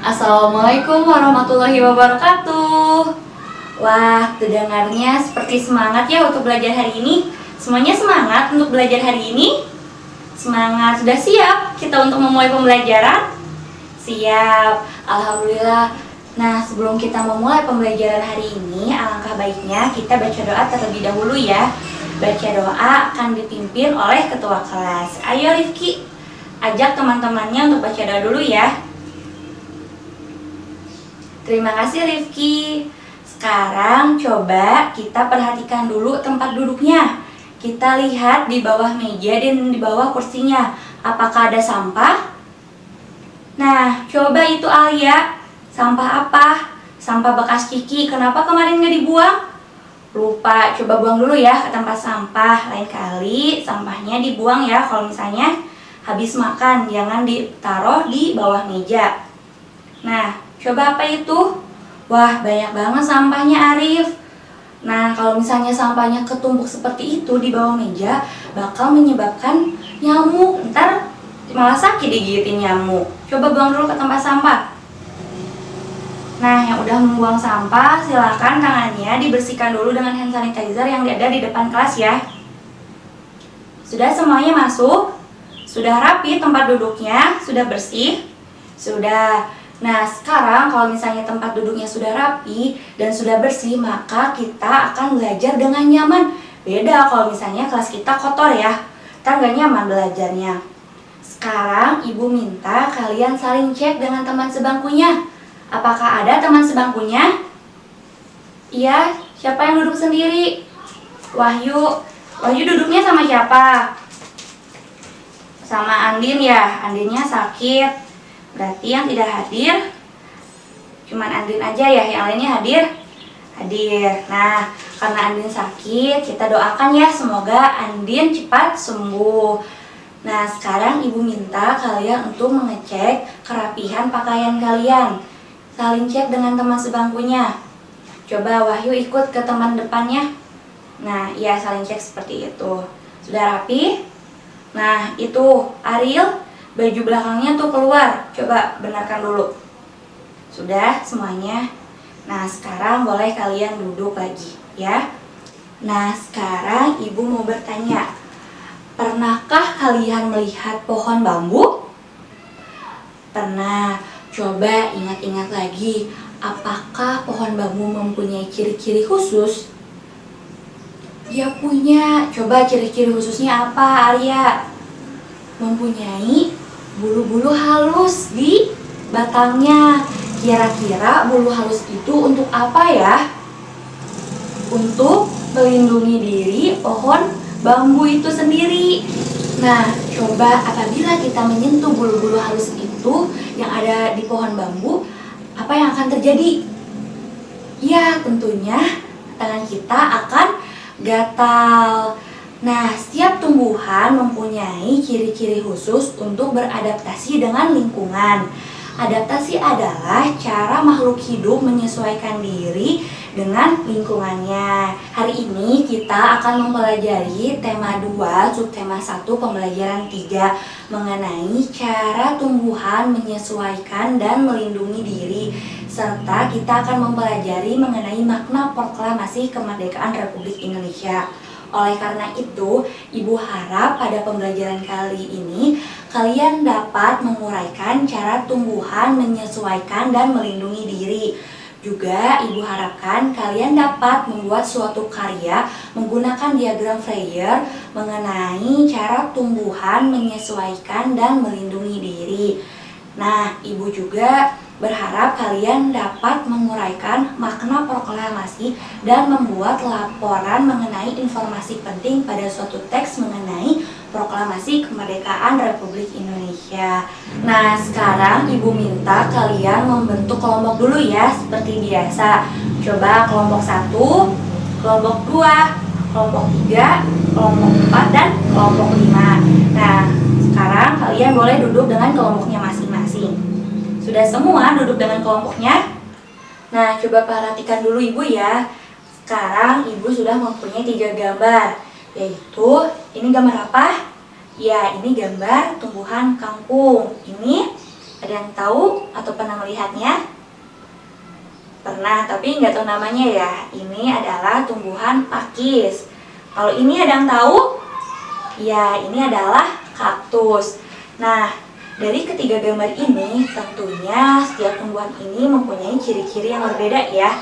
Assalamualaikum warahmatullahi wabarakatuh. Wah, terdengarnya seperti semangat ya untuk belajar hari ini. Semuanya semangat untuk belajar hari ini? Semangat, sudah siap kita untuk memulai pembelajaran? Siap, Alhamdulillah. Nah, sebelum kita memulai pembelajaran hari ini, alangkah baiknya kita baca doa terlebih dahulu ya. Baca doa akan dipimpin oleh ketua kelas. Ayo Rifki, ajak teman-temannya untuk baca doa dulu ya. Terima kasih Rifki. Sekarang coba kita perhatikan dulu tempat duduknya. Kita lihat di bawah meja dan di bawah kursinya. Apakah ada sampah? Nah, coba itu Alia. Sampah apa? Sampah bekas Kiki. Kenapa kemarin nggak dibuang? Lupa, coba buang dulu ya ke tempat sampah. Lain kali sampahnya dibuang ya kalau misalnya habis makan. Jangan ditaruh di bawah meja. Nah, coba apa itu? Wah, banyak banget sampahnya Arif. Nah, kalau misalnya sampahnya ketumpuk seperti itu di bawah meja, bakal menyebabkan nyamuk. Ntar malah sakit digigitin nyamuk. Coba buang dulu ke tempat sampah. Nah, yang udah membuang sampah, silakan tangannya dibersihkan dulu dengan hand sanitizer yang ada di depan kelas ya. Sudah semuanya masuk? Sudah rapi tempat duduknya? Sudah bersih? Sudah. Nah, sekarang kalau misalnya tempat duduknya sudah rapi dan sudah bersih, maka kita akan belajar dengan nyaman. Beda kalau misalnya kelas kita kotor ya, kita nggak nyaman belajarnya. Sekarang ibu minta kalian saling cek dengan teman sebangkunya. Apakah ada teman sebangkunya? Iya, siapa yang duduk sendiri? Wahyu. Wahyu duduknya sama siapa? Sama Andin ya, Andinnya sakit. Berarti yang tidak hadir cuman Andin aja ya, yang lainnya hadir? Hadir. Nah, karena Andin sakit, kita doakan ya semoga Andin cepat sembuh. Nah, sekarang ibu minta kalian untuk mengecek kerapihan pakaian kalian. Saling cek dengan teman sebangkunya. Coba Wahyu ikut ke teman depannya. Nah, iya saling cek seperti itu. Sudah rapi? Nah, itu Ariel, baju belakangnya tuh keluar. Coba benarkan dulu. Sudah semuanya? Nah, sekarang boleh kalian duduk lagi ya. Nah, sekarang ibu mau bertanya. Pernahkah kalian melihat pohon bambu? Pernah. Coba ingat-ingat lagi. Apakah pohon bambu mempunyai ciri-ciri khusus? Dia punya. Coba ciri-ciri khususnya apa, Arya? Mempunyai bulu-bulu halus di batangnya. Kira-kira bulu halus itu untuk apa ya? Untuk melindungi diri pohon bambu itu sendiri. Nah, coba apabila kita menyentuh bulu-bulu halus itu yang ada di pohon bambu, apa yang akan terjadi? Ya, tentunya tangan kita akan gatal. Nah, setiap tumbuhan mempunyai ciri-ciri khusus untuk beradaptasi dengan lingkungan. Adaptasi adalah cara makhluk hidup menyesuaikan diri dengan lingkungannya. Hari ini kita akan mempelajari tema 2, subtema 1, pembelajaran 3 mengenai cara tumbuhan menyesuaikan dan melindungi diri. Serta kita akan mempelajari mengenai makna proklamasi kemerdekaan Republik Indonesia. Oleh karena itu, Ibu harap pada pembelajaran kali ini kalian dapat menguraikan cara tumbuhan menyesuaikan dan melindungi diri. Juga Ibu harapkan kalian dapat membuat suatu karya menggunakan diagram Freyer mengenai cara tumbuhan menyesuaikan dan melindungi diri. Nah, Ibu juga berharap kalian dapat menguraikan makna proklamasi dan membuat laporan mengenai informasi penting pada suatu teks mengenai proklamasi kemerdekaan Republik Indonesia. Nah, sekarang Ibu minta kalian membentuk kelompok dulu ya, seperti biasa. Coba kelompok 1, kelompok 2, kelompok 3, kelompok 4, dan kelompok 5. Nah, sekarang kalian boleh duduk dengan kelompoknya masing-masing. Sudah semua duduk dengan kelompoknya? Nah, coba perhatikan dulu Ibu ya. Sekarang Ibu sudah mempunyai 3 gambar. Yaitu, ini gambar apa? Ya, ini gambar tumbuhan kangkung. Ini Ada yang tahu atau pernah melihatnya? Pernah, tapi nggak tahu namanya ya. Ini adalah tumbuhan pakis. Kalau ini ada yang tahu? Ya, ini adalah kaktus. Nah, dari ketiga gambar ini, tentunya setiap tumbuhan ini mempunyai ciri-ciri yang berbeda ya.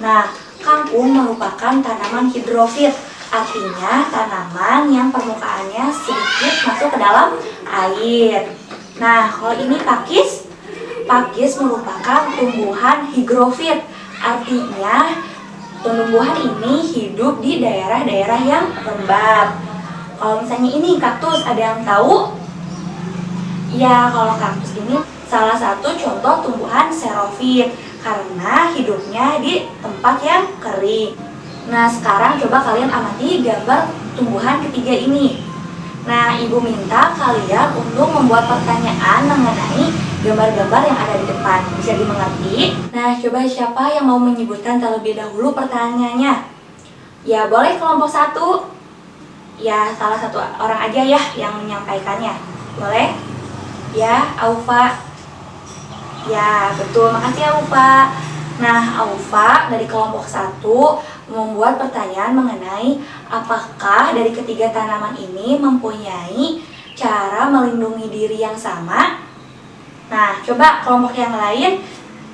Nah, kangkung merupakan tanaman hidrofit, artinya tanaman yang permukaannya sedikit masuk ke dalam air. Nah, kalau ini pakis, pakis merupakan tumbuhan higrofit, artinya tumbuhan ini hidup di daerah-daerah yang lembab. Kalau misalnya ini kaktus, ada yang tahu? Ya, kalau kaktus ini salah satu contoh tumbuhan xerofit karena hidupnya di tempat yang kering. Nah, sekarang coba kalian amati gambar tumbuhan ketiga ini. Nah, Ibu minta kalian untuk membuat pertanyaan mengenai gambar-gambar yang ada di depan. Bisa dimengerti? Nah, coba siapa yang mau menyebutkan terlebih dahulu pertanyaannya? Ya, boleh kelompok 1. Ya, salah satu orang aja ya yang menyampaikannya. Boleh? Ya, Aufa. Ya, betul. Makasih Aufa. Nah, Aufa dari kelompok 1 membuat pertanyaan mengenai apakah dari ketiga tanaman ini mempunyai cara melindungi diri yang sama. Nah, coba kelompok yang lain.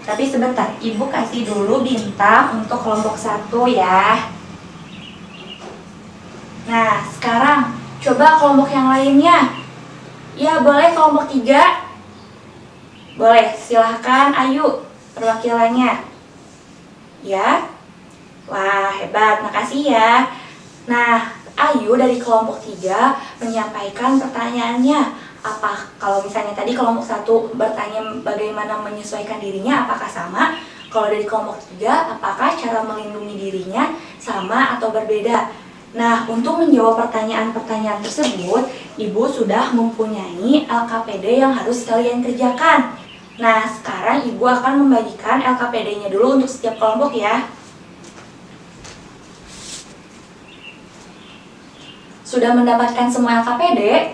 Tapi sebentar, Ibu kasih dulu bintang untuk kelompok 1 ya. Nah, sekarang coba kelompok yang lainnya. Ya, boleh kelompok 3. Boleh, silahkan Ayu perwakilannya. Ya. Wah, hebat, makasih ya. Nah, Ayu dari kelompok 3 menyampaikan pertanyaannya. Kalau misalnya tadi kelompok 1 bertanya bagaimana menyesuaikan dirinya, apakah sama? Kalau dari kelompok 3, apakah cara melindungi dirinya sama atau berbeda? Nah, untuk menjawab pertanyaan-pertanyaan tersebut, Ibu sudah mempunyai LKPD yang harus kalian kerjakan. Nah, sekarang Ibu akan membagikan LKPD-nya dulu untuk setiap kelompok ya. Sudah mendapatkan semua LKPD?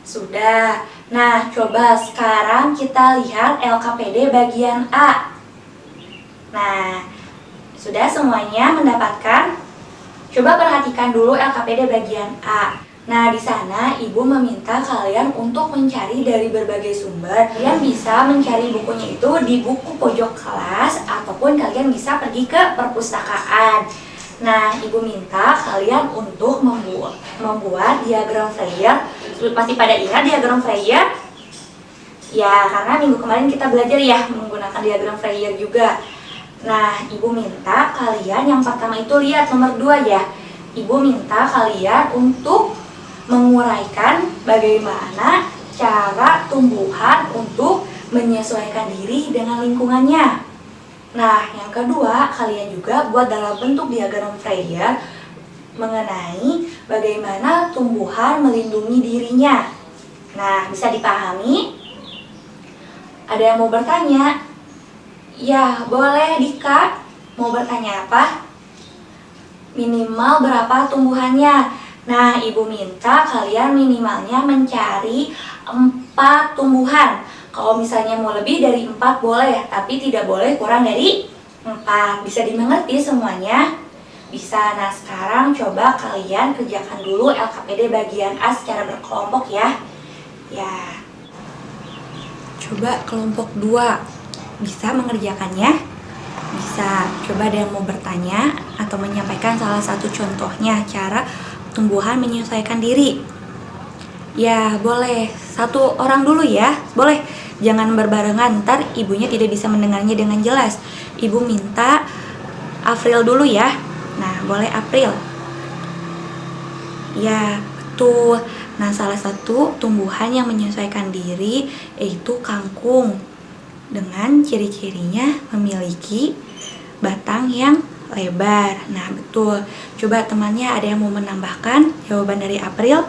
Sudah. Nah, coba sekarang kita lihat LKPD bagian A. Nah, sudah semuanya mendapatkan? Coba perhatikan dulu LKPD bagian A. Nah, di sana Ibu meminta kalian untuk mencari dari berbagai sumber. Kalian bisa mencari bukunya itu di buku pojok kelas ataupun kalian bisa pergi ke perpustakaan. Nah, Ibu minta kalian untuk membuat diagram Fourier. Pasti pada ingat diagram Fourier? Ya, karena minggu kemarin kita belajar ya menggunakan diagram Fourier juga. Nah, Ibu minta kalian yang pertama itu lihat nomor 2 ya. Ibu minta kalian untuk menguraikan bagaimana cara tumbuhan untuk menyesuaikan diri dengan lingkungannya. Nah, yang kedua, kalian juga buat dalam bentuk diagram Fourier mengenai bagaimana tumbuhan melindungi dirinya. Nah, bisa dipahami? Ada yang mau bertanya? Ya, boleh Dika. Mau bertanya apa? Minimal berapa tumbuhannya? Nah, Ibu minta kalian minimalnya mencari 4 tumbuhan. Kalau misalnya mau lebih dari 4 boleh, tapi tidak boleh kurang dari 4. Bisa dimengerti semuanya? Bisa. Nah, sekarang coba kalian kerjakan dulu LKPD bagian A secara berkelompok ya. Ya. Coba kelompok 2 bisa mengerjakannya? Bisa. Coba ada yang mau bertanya atau menyampaikan salah satu contohnya cara tumbuhan menyesuaikan diri. Ya, boleh. 1 orang dulu ya. Boleh. Jangan berbarengan, ntar ibunya tidak bisa mendengarnya dengan jelas. Ibu minta April dulu ya. Nah, boleh April. Ya, betul. Nah, salah satu tumbuhan yang menyesuaikan diri yaitu kangkung. Dengan ciri-cirinya memiliki batang yang lebar. Nah, betul. Coba temannya ada yang mau menambahkan jawaban dari April?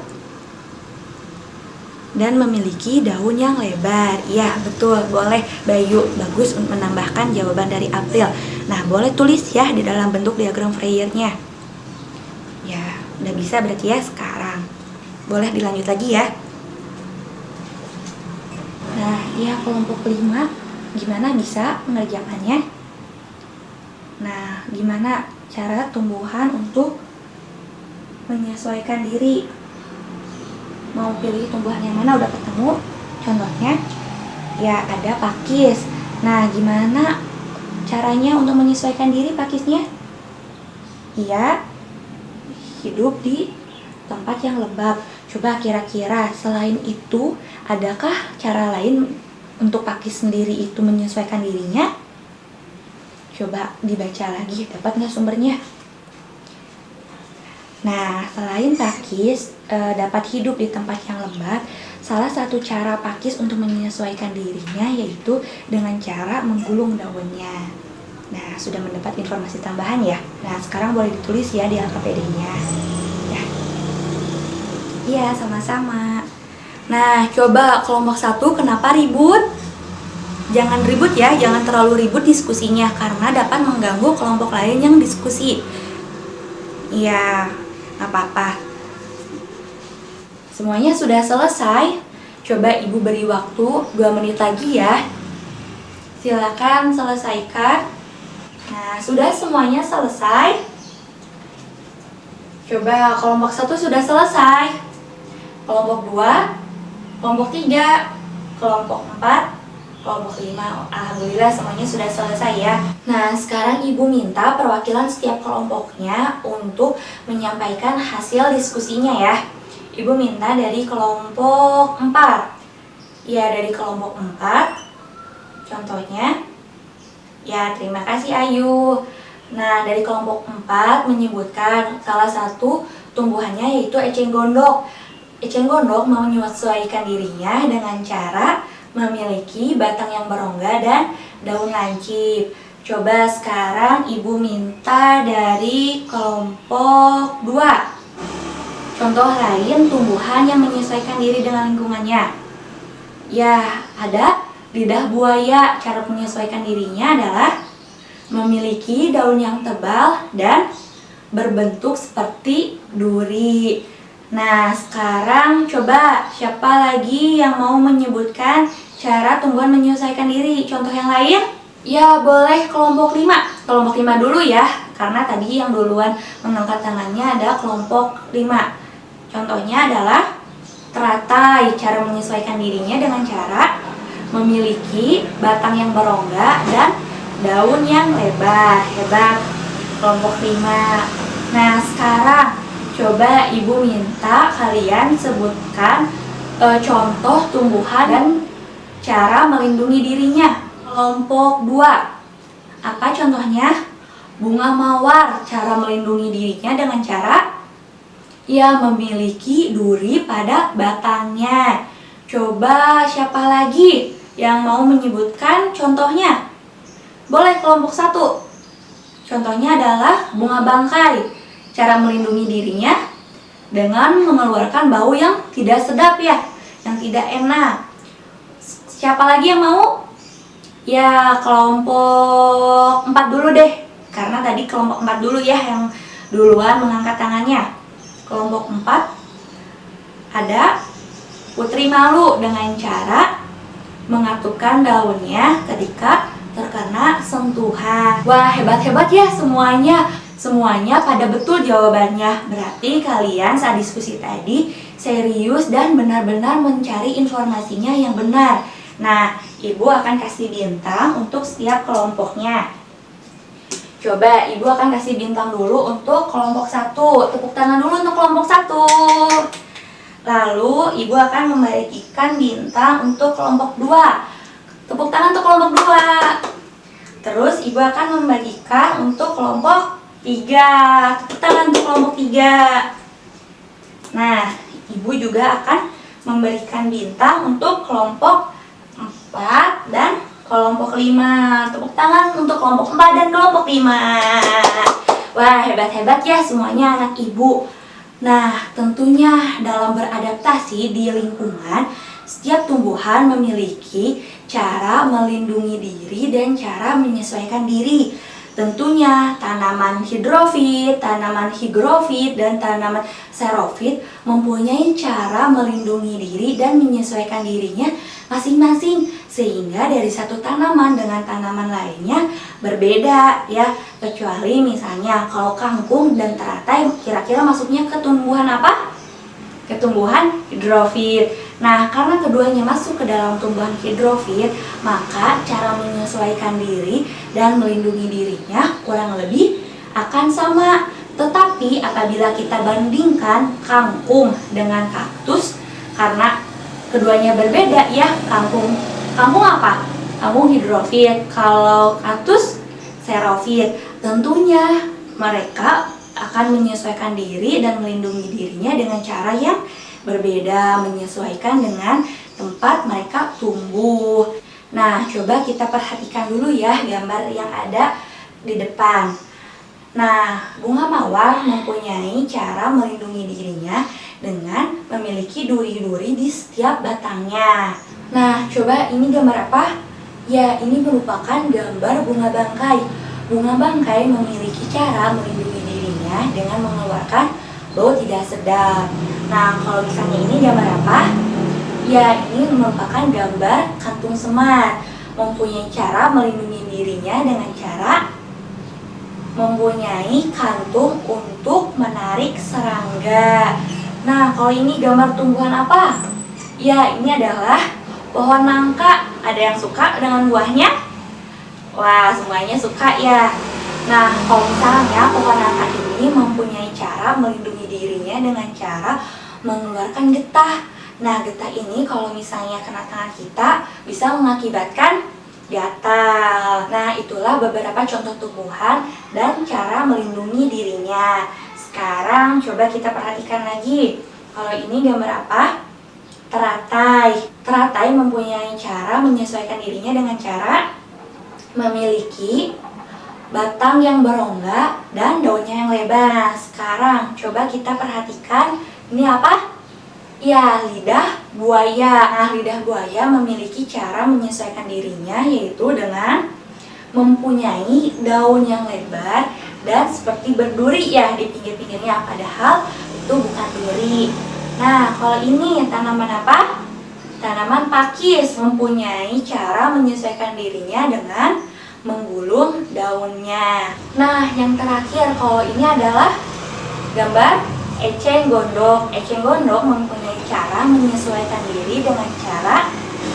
Dan memiliki daun yang lebar. Ya, betul. Boleh Bayu. Bagus untuk menambahkan jawaban dari April. Nah, boleh tulis ya di dalam bentuk diagram Fourier-nya. Ya, udah bisa berarti ya sekarang. Boleh dilanjut lagi ya. Nah, ya kelompok 5, gimana bisa mengerjakannya? Nah, gimana cara tumbuhan untuk menyesuaikan diri? Mau pilih tumbuhan yang mana? Udah ketemu? Contohnya, ya ada pakis. Nah, gimana caranya untuk menyesuaikan diri pakisnya? Ia hidup di tempat yang lembab. Coba kira-kira selain itu, adakah cara lain untuk pakis sendiri itu menyesuaikan dirinya? Coba dibaca lagi, dapat nggak sumbernya? Nah, selain pakis dapat hidup di tempat yang lembab, salah satu cara pakis untuk menyesuaikan dirinya yaitu dengan cara menggulung daunnya. Nah, sudah mendapat informasi tambahan ya. Nah, sekarang boleh ditulis ya di LKPD-nya. Ya. Iya, sama-sama. Nah, coba kelompok 1 kenapa ribut? Jangan ribut ya, jangan terlalu ribut diskusinya karena dapat mengganggu kelompok lain yang diskusi. Iya, nggak apa-apa. Semuanya sudah selesai. Coba Ibu beri waktu 2 menit lagi ya. Silakan selesaikan. Nah, sudah semuanya selesai. Coba kelompok 1 sudah selesai. Kelompok 2, kelompok 3, kelompok 4, kelompok 5. Alhamdulillah semuanya sudah selesai ya. Nah, sekarang Ibu minta perwakilan setiap kelompoknya untuk menyampaikan hasil diskusinya ya. Ibu minta dari kelompok 4. Ya, dari kelompok 4. Contohnya. Ya, terima kasih Ayu. Nah, dari kelompok 4 menyebutkan salah satu tumbuhannya yaitu eceng gondok. Eceng gondok mau menyesuaikan dirinya dengan cara memiliki batang yang berongga dan daun lancip. Coba sekarang Ibu minta dari kelompok 2. Contoh lain tumbuhan yang menyesuaikan diri dengan lingkungannya. Ya, ada lidah buaya. Cara menyesuaikan dirinya adalah memiliki daun yang tebal dan berbentuk seperti duri. Nah, sekarang coba siapa lagi yang mau menyebutkan cara tumbuhan menyesuaikan diri? Contoh yang lain? Ya, boleh kelompok 5. Kelompok 5 dulu ya, karena tadi yang duluan mengangkat tangannya ada kelompok 5. Contohnya adalah teratai. Cara menyesuaikan dirinya dengan cara memiliki batang yang berongga dan daun yang lebar. Hebat, kelompok 5. Nah, sekarang coba Ibu minta kalian sebutkan contoh tumbuhan dan cara melindungi dirinya. Kelompok 2. Apa contohnya? Bunga mawar. Cara melindungi dirinya dengan cara ia memiliki duri pada batangnya. Coba siapa lagi yang mau menyebutkan contohnya? Boleh kelompok 1. Contohnya adalah bunga bangkai. Cara melindungi dirinya dengan mengeluarkan bau yang tidak sedap ya, yang tidak enak. Siapa lagi yang mau? Ya, kelompok 4 dulu deh. Karena tadi kelompok 4 dulu ya yang duluan mengangkat tangannya. Kelompok 4 ada putri malu dengan cara mengatupkan daunnya ketika terkena sentuhan. Wah, hebat-hebat ya semuanya. Semuanya pada betul jawabannya. Berarti kalian saat diskusi tadi serius dan benar-benar mencari informasinya yang benar. Nah, Ibu akan kasih bintang untuk setiap kelompoknya. Coba Ibu akan kasih bintang dulu untuk kelompok 1. Tepuk tangan dulu untuk kelompok 1. Lalu Ibu akan membagikan bintang untuk kelompok 2. Tepuk tangan untuk kelompok 2. Terus Ibu akan membagikan untuk kelompok 3. Tepuk tangan untuk kelompok 3. Nah, Ibu juga akan memberikan bintang untuk kelompok 4 dan kelompok 5. Tepuk tangan untuk kelompok 4 dan kelompok 5. Wah, hebat-hebat ya semuanya anak Ibu. Nah, tentunya dalam beradaptasi di lingkungan, setiap tumbuhan memiliki cara melindungi diri dan cara menyesuaikan diri. Tentunya tanaman hidrofit, tanaman higrofit, dan tanaman xerofit mempunyai cara melindungi diri dan menyesuaikan dirinya masing-masing, sehingga dari satu tanaman dengan tanaman lainnya berbeda ya. Kecuali misalnya kalau kangkung dan teratai kira-kira masuknya ke tumbuhan apa? Ke tumbuhan hidrofit. Nah, karena keduanya masuk ke dalam tumbuhan hidrofit, maka cara menyesuaikan diri dan melindungi dirinya kurang lebih akan sama. Tetapi apabila kita bandingkan kangkung dengan kaktus, karena keduanya berbeda ya, kangkung apa? Kangkung hidrofit, kalau kaktus xerofit. Tentunya mereka akan menyesuaikan diri dan melindungi dirinya dengan cara yang berbeda, menyesuaikan dengan tempat mereka tumbuh. Nah, coba kita perhatikan dulu ya gambar yang ada di depan. Nah, bunga mawar mempunyai cara melindungi dirinya dengan memiliki duri-duri di setiap batangnya. Nah, coba ini gambar apa? Ya, ini merupakan gambar bunga bangkai. Bunga bangkai memiliki cara melindungi dirinya dengan mengeluarkan bau tidak sedap. Nah, kalau misalnya ini gambar apa? Ya, ini merupakan gambar kantung semar. Mempunyai cara melindungi dirinya dengan cara mempunyai kantung untuk menarik serangga. Nah, kalau ini gambar tumbuhan apa? Ya, ini adalah pohon nangka. Ada yang suka dengan buahnya? Wah, semuanya suka ya. Nah, kalau misalnya pohon nangka ini mempunyai cara melindungi dirinya dengan cara mengeluarkan getah. Nah, getah ini kalau misalnya kena tangan kita bisa mengakibatkan gatal. Nah, itulah beberapa contoh tumbuhan dan cara melindungi dirinya. Sekarang coba kita perhatikan lagi. Kalau ini gambar apa? Teratai. Teratai mempunyai cara menyesuaikan dirinya dengan cara memiliki batang yang berongga dan daunnya yang lebar. Sekarang coba kita perhatikan ini apa? Ya, lidah buaya. Nah, lidah buaya memiliki cara menyesuaikan dirinya yaitu dengan mempunyai daun yang lebar dan seperti berduri ya di pinggir-pinggirnya, padahal itu bukan duri. Nah, kalau ini tanaman apa? Tanaman pakis mempunyai cara menyesuaikan dirinya dengan menggulung daunnya. Nah, yang terakhir kalau ini adalah gambar eceng gondok. Eceng gondok mempunyai cara menyesuaikan diri dengan cara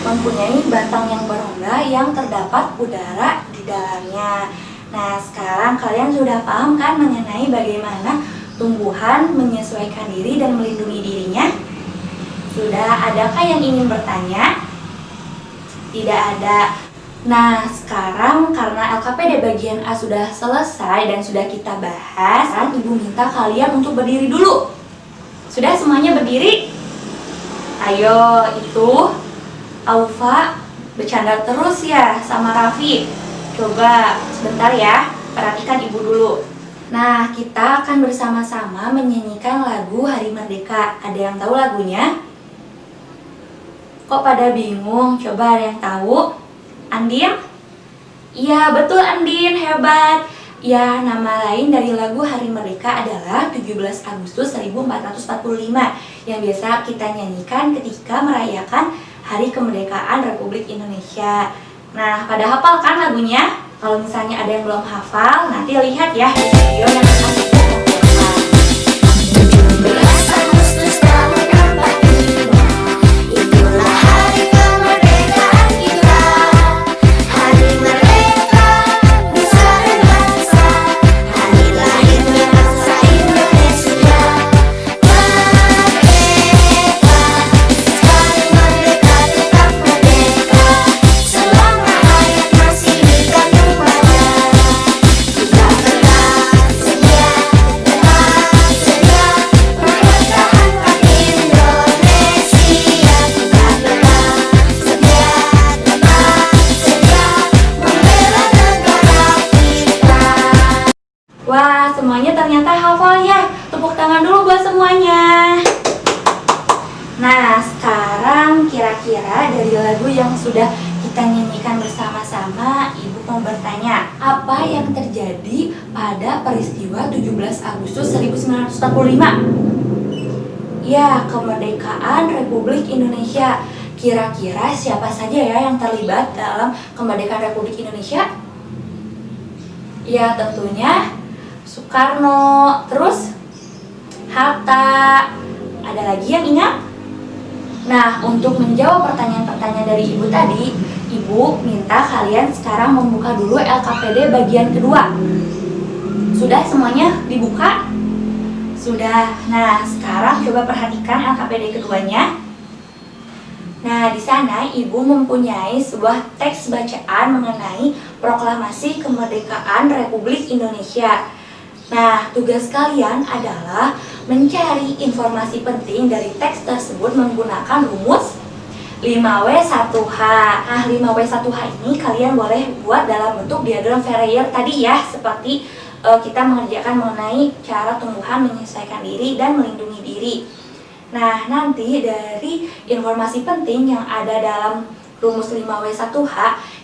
mempunyai batang yang berongga yang terdapat udara di dalamnya. Nah, sekarang kalian sudah paham kan mengenai bagaimana tumbuhan menyesuaikan diri dan melindungi dirinya? Sudah adakah yang ingin bertanya? Tidak ada. Nah, sekarang karena LKPD bagian A sudah selesai dan sudah kita bahas, Ibu minta kalian untuk berdiri dulu. Sudah semuanya berdiri? Ayo, itu Aufa bercanda terus ya sama Raffi. Coba sebentar ya, perhatikan Ibu dulu. Nah, kita akan bersama-sama menyanyikan lagu Hari Merdeka. Ada yang tahu lagunya? Kok pada bingung? Coba ada yang tahu? Andin? Iya, betul Andin, hebat. Ya, nama lain dari lagu Hari Merdeka adalah 17 Agustus 1445 yang biasa kita nyanyikan ketika merayakan Hari Kemerdekaan Republik Indonesia. Nah, pada hafal kan lagunya? Kalau misalnya ada yang belum hafal, nanti lihat ya di video yang akan kita hafal. 17 Agustus tahun 45, itulah hari kemerdekaan kita. Hari merdeka, nusa dan bangsa, hari lahirnya bangsa Indonesia. Merdeka, sekali merdeka tetap merdeka, selama hayat masih dikandung badan. Kita tetap setia, mempertahankan Indonesia. Kita tetap setia, membela negara kita. Wah, semuanya ternyata hafal ya. Tepuk tangan dulu buat semuanya. Nah, sekarang kira-kira dari lagu yang sudah kita nyanyikan bersama-sama, Ibu mau bertanya, apa yang terjadi pada peristiwa 17 Agustus 1945? Ya, kemerdekaan Republik Indonesia. Kira-kira siapa saja ya yang terlibat dalam kemerdekaan Republik Indonesia? Ya tentunya Soekarno, terus Hatta, ada lagi yang ingat? Nah, untuk menjawab pertanyaan-pertanyaan dari Ibu tadi, Ibu minta kalian sekarang membuka dulu LKPD bagian kedua. Sudah semuanya dibuka? Sudah. Nah, sekarang coba perhatikan LKPD keduanya. Nah, di sana Ibu mempunyai sebuah teks bacaan mengenai Proklamasi Kemerdekaan Republik Indonesia. Nah, tugas kalian adalah mencari informasi penting dari teks tersebut menggunakan rumus 5W1H. Nah, 5W1H ini kalian boleh buat dalam bentuk diagram Fourier tadi ya, seperti kita mengerjakan mengenai cara tumbuhan menyesuaikan diri dan melindungi diri. Nah, nanti dari informasi penting yang ada dalam rumus 5W1H,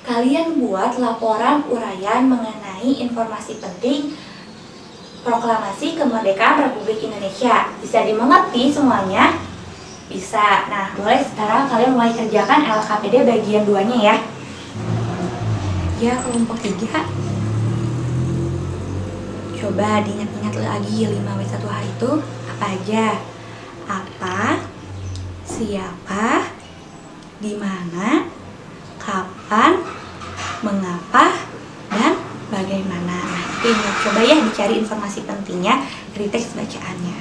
kalian buat laporan uraian mengenai informasi penting Proklamasi Kemerdekaan Republik Indonesia. Bisa dimengerti semuanya? Bisa. Nah, boleh sekarang kalian mulai kerjakan LKPD bagian 2-nya ya. Ya, kelompok 3. Coba diingat-ingat lagi 5W1H itu apa aja? Apa, siapa, di mana, kapan, mengapa, dan bagaimana. Nah, itu coba ya dicari informasi pentingnya dari teks bacaannya.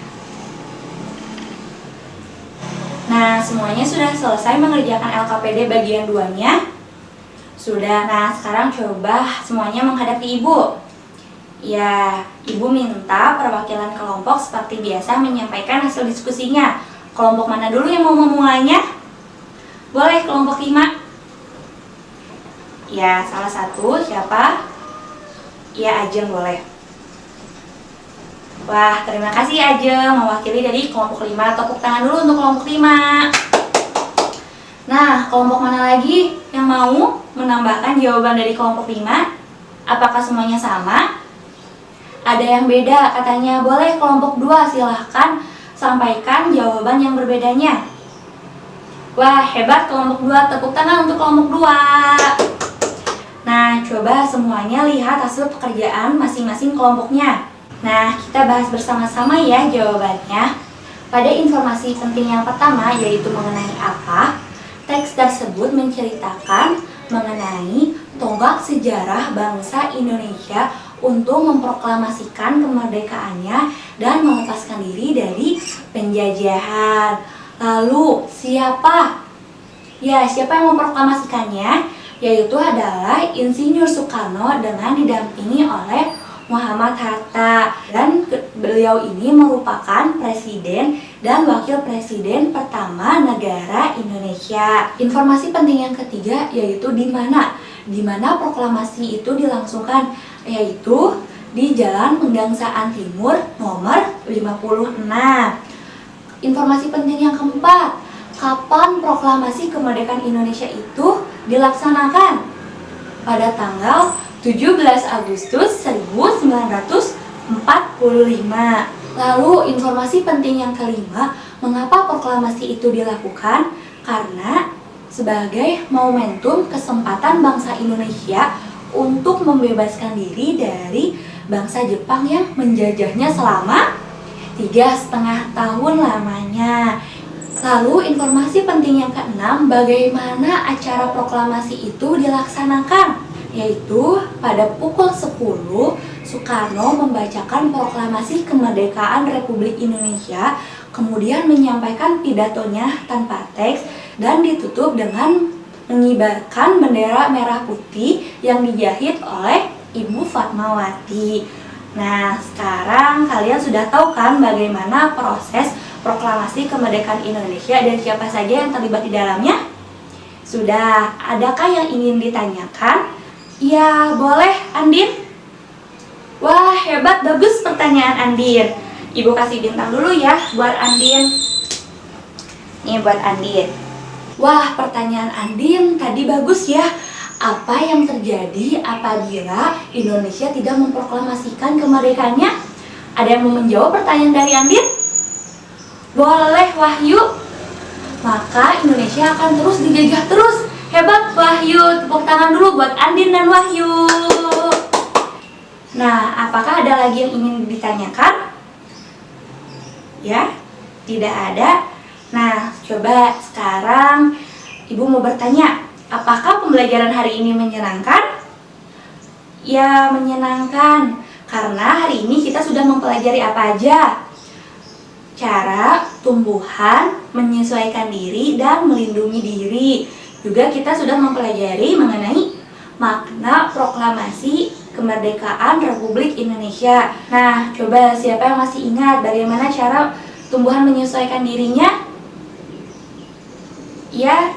Nah, semuanya sudah selesai mengerjakan LKPD bagian 2-nya? Sudah. Nah, sekarang coba semuanya menghadapi Ibu. Ya, Ibu minta perwakilan kelompok seperti biasa menyampaikan hasil diskusinya. Kelompok mana dulu yang mau memulainya? Boleh, kelompok 5. Ya, salah satu siapa? Ya, Ajeng boleh. Wah, terima kasih Ajeng mewakili dari kelompok 5. Tepuk tangan dulu untuk kelompok 5. Nah, kelompok mana lagi yang mau menambahkan jawaban dari kelompok 5? Apakah semuanya sama? Ada yang beda katanya. Boleh, kelompok 2 silahkan sampaikan jawaban yang berbedanya. Wah, hebat kelompok 2. Tepuk tangan untuk kelompok 2. Nah, coba semuanya lihat hasil pekerjaan masing-masing kelompoknya. Nah, kita bahas bersama-sama ya jawabannya. Pada informasi penting yang pertama, yaitu mengenai apa, teks tersebut menceritakan mengenai tonggak sejarah bangsa Indonesia untuk memproklamasikan kemerdekaannya dan melepaskan diri dari penjajahan. Lalu, siapa? Ya, siapa yang memproklamasikannya? Yaitu adalah Insinyur Soekarno dengan didampingi oleh Muhammad Hatta. Dan beliau ini merupakan presiden dan wakil presiden pertama negara Indonesia. Informasi penting yang ketiga yaitu di mana proklamasi itu dilangsungkan, yaitu di Jalan Penggangsaan Timur nomor 56. Informasi penting yang keempat, kapan proklamasi kemerdekaan Indonesia itu dilaksanakan? Pada tanggal 17 Agustus 1945. Lalu informasi penting yang kelima, mengapa proklamasi itu dilakukan? Karena sebagai momentum kesempatan bangsa Indonesia untuk membebaskan diri dari bangsa Jepang yang menjajahnya selama 3,5 tahun lamanya. Lalu informasi penting yang keenam, bagaimana acara proklamasi itu dilaksanakan? Yaitu pada pukul 10, Soekarno membacakan proklamasi kemerdekaan Republik Indonesia, kemudian menyampaikan pidatonya tanpa teks dan ditutup dengan mengibarkan bendera merah putih yang dijahit oleh Ibu Fatmawati. Nah, sekarang kalian sudah tahu kan bagaimana proses proklamasi kemerdekaan Indonesia dan siapa saja yang terlibat di dalamnya? Sudah, adakah yang ingin ditanyakan? Ya, boleh, Andin. Wah, hebat, bagus pertanyaan Andin. Ibu kasih bintang dulu ya buat Andin. Nih buat Andin. Wah, pertanyaan Andin tadi bagus ya. Apa yang terjadi apabila Indonesia tidak memproklamasikan kemerdekaannya? Ada yang mau menjawab pertanyaan dari Andin? Boleh, Wahyu. maka Indonesia akan terus dijajah terus. Hebat Wahyu, tepuk tangan dulu buat Andin dan Wahyu. Nah, apakah ada lagi yang ingin ditanyakan? Ya, tidak ada. Nah, coba sekarang Ibu mau bertanya, apakah pembelajaran hari ini menyenangkan? Ya, menyenangkan. Karena hari ini kita sudah mempelajari apa aja? Cara tumbuhan menyesuaikan diri dan melindungi diri. Juga kita sudah mempelajari mengenai makna proklamasi kemerdekaan Republik Indonesia. Nah, coba siapa yang masih ingat bagaimana cara tumbuhan menyesuaikan dirinya? Ya,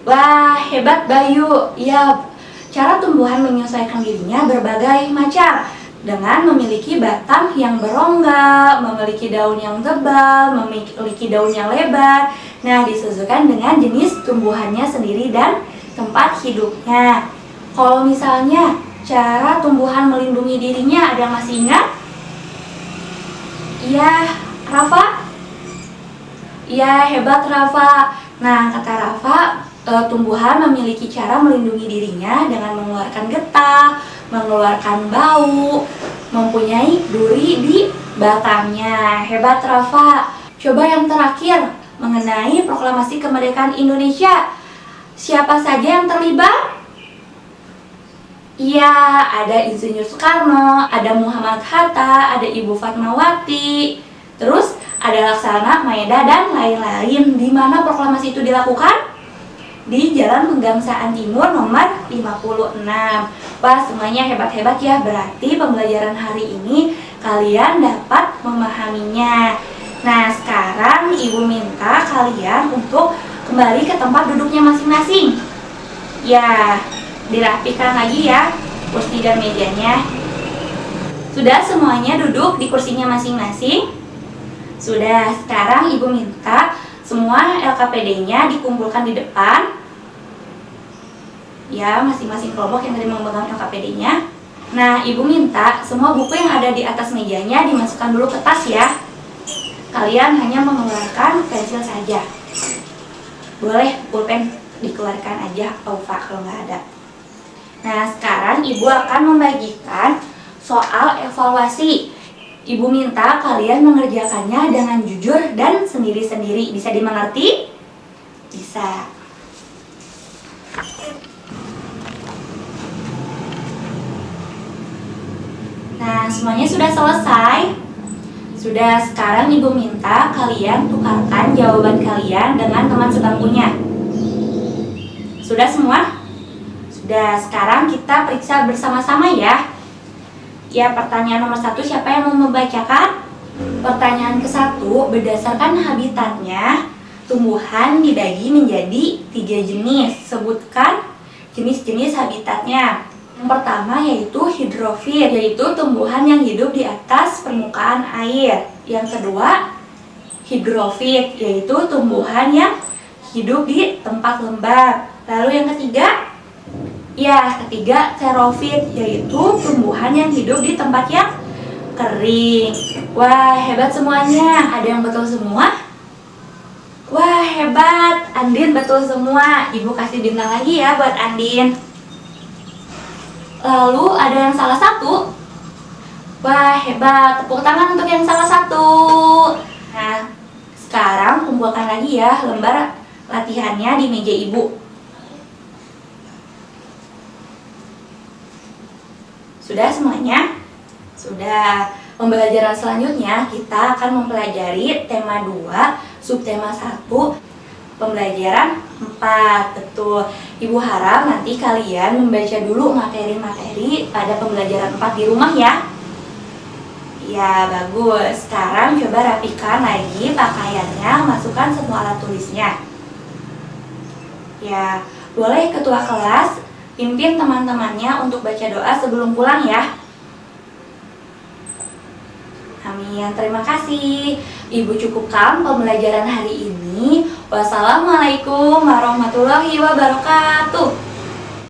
wah hebat Bayu. Ya, cara tumbuhan menyesuaikan dirinya berbagai macam. Dengan memiliki batang yang berongga, memiliki daun yang tebal, memiliki daun yang lebar. Nah, disesuaikan dengan jenis tumbuhannya sendiri dan tempat hidupnya. Kalau misalnya cara tumbuhan melindungi dirinya, ada yang masih ingat? Iya, Rafa? Iya, hebat Rafa. Nah, kata Rafa, tumbuhan memiliki cara melindungi dirinya dengan mengeluarkan getah, mengeluarkan bau, mempunyai duri di batangnya. Hebat Rafa. Coba yang terakhir mengenai proklamasi kemerdekaan Indonesia. Siapa saja yang terlibat? Iya, ada Insinyur Soekarno, ada Muhammad Hatta, ada Ibu Fatmawati, terus ada Laksana, Maeda, dan lain-lain. Di mana proklamasi itu dilakukan? Di Jalan Pegangsaan Timur nomor 56. Wah, semuanya hebat-hebat ya. Berarti pembelajaran hari ini kalian dapat memahaminya. Nah, sekarang Ibu minta kalian untuk kembali ke tempat duduknya masing-masing. Ya, dirapikan lagi ya kursi dan mejanya. Sudah semuanya duduk di kursinya masing-masing? Sudah, sekarang Ibu minta semua LKPD-nya dikumpulkan di depan. Ya, masing-masing kelompok yang tadi memegang LKPD-nya. Nah, Ibu minta semua buku yang ada di atas mejanya dimasukkan dulu ke tas ya. Kalian hanya mengeluarkan pensil saja. Boleh pulpen dikeluarkan aja, Aufa, kalau nggak ada. Nah, sekarang Ibu akan membagikan soal evaluasi. Ibu minta kalian mengerjakannya dengan jujur dan sendiri-sendiri. Bisa dimengerti? Bisa. Nah, semuanya sudah selesai? Sudah, sekarang Ibu minta kalian tukarkan jawaban kalian dengan teman sebangkunya. Sudah semua? Sudah, sekarang kita periksa bersama-sama ya. Ya, pertanyaan nomor 1, siapa yang mau membacakan? Pertanyaan ke-1, berdasarkan habitatnya, tumbuhan dibagi menjadi 3 jenis. Sebutkan jenis-jenis habitatnya. Yang pertama yaitu hidrofit, yaitu tumbuhan yang hidup di atas permukaan air. Yang kedua, higrofit, yaitu tumbuhan yang hidup di tempat lembab. Lalu yang ketiga, xerofit, yaitu tumbuhan yang hidup di tempat yang kering. Wah, hebat semuanya. Ada yang betul semua? Wah, hebat. Andin betul semua. Ibu kasih bintang lagi ya buat Andin. Lalu ada yang salah satu? Wah, hebat. Tepuk tangan untuk yang salah satu. Nah, sekarang kumpulkan lagi ya lembar latihannya di meja Ibu. Sudah semuanya? Sudah. Pembelajaran selanjutnya kita akan mempelajari tema 2, subtema 1, pembelajaran 4. Betul. Ibu harap nanti kalian membaca dulu materi-materi pada pembelajaran 4 di rumah ya. Ya, bagus. Sekarang coba rapikan lagi pakaiannya, masukkan semua alat tulisnya. Ya, boleh ketua kelas pimpin teman-temannya untuk baca doa sebelum pulang ya. Amin. Terima kasih. Ibu cukupkan pembelajaran hari ini. Wassalamualaikum warahmatullahi wabarakatuh.